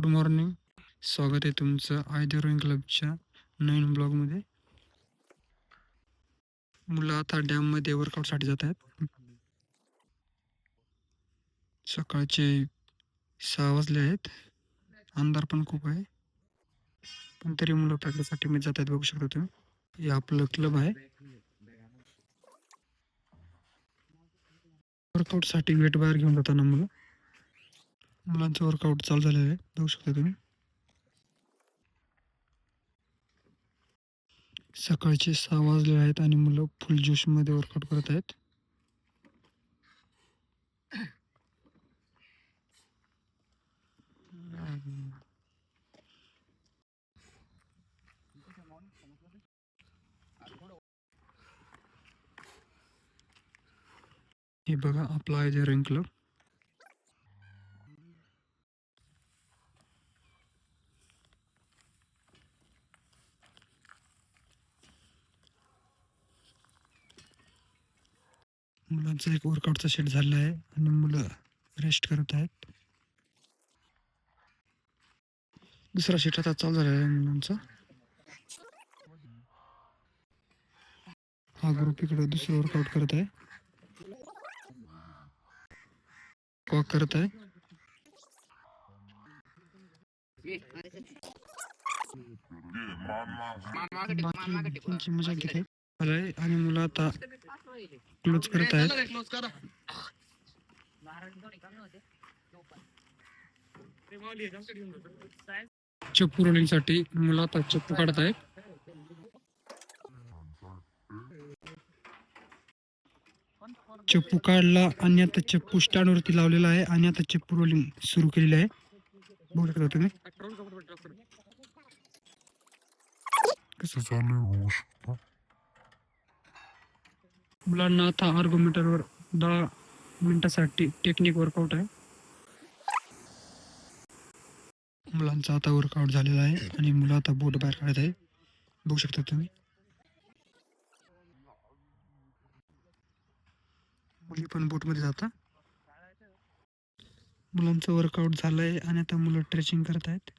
Good morning. स्वागत आहे तुमचं आयदे रोईंग क्लबच्या नवीन ब्लॉगमध्ये. मुलं आता डॅममध्ये वर्कआउटसाठी जात आहेत. सकाळचे 6 वाजले आहेत. अंधार पण खूप आहे, पण तरी मुलं प्रॅक्टिससाठी मी जात आहेत. बघू शकता तुम्ही. हे आपलं क्लब आहे. वर्कआउटसाठी वेट बाहेर घेऊन जाताना मुलांचं वर्कआउट चालू झालेलं आहे. बघू शकता तुम्ही. सकाळचे 6 वाजले आहेत आणि मुलं फुल जोशमध्ये वर्कआउट करत आहेत. हे बघा आपला आयदे रोईंग क्लब. मुलांचा एक वर्कआउटचा सेट झालेला आहे आणि मुलं रेस्ट करत आहेत. दुसरा सेट आता चालू झालेला आहे मुलांचा. हा ग्रुप इकडे दुसरं वर्कआउट करत आहे. वॉक करत आहे. बाकी त्यांची मजा घेत आहे आणि मुलं आता क्लोज करत आहेत. चप्पू रोलिंगसाठी मुलं आता चप्पू काढत आहेत. चप्पू काढला आणि आता चप्पू स्टँडवरती लावलेला आहे आणि आता चप्पू रोलिंग सुरू केलेली आहे. बघू शकता तुम्ही. कसं चालू आहे मुलांना आता आर्गोमीटरवर 10 मिनिटासाठी टेक्निक वर्कआउट आहे. मुलांचा आता वर्कआउट झालेला आहे आणि मुलं आता बोट बाहेर काढत आहे. बघू शकता तुम्ही. मुली पण बोटमध्ये जातात. मुलांचं वर्कआउट झालंय आणि आता मुलं ट्रेचिंग करत आहेत.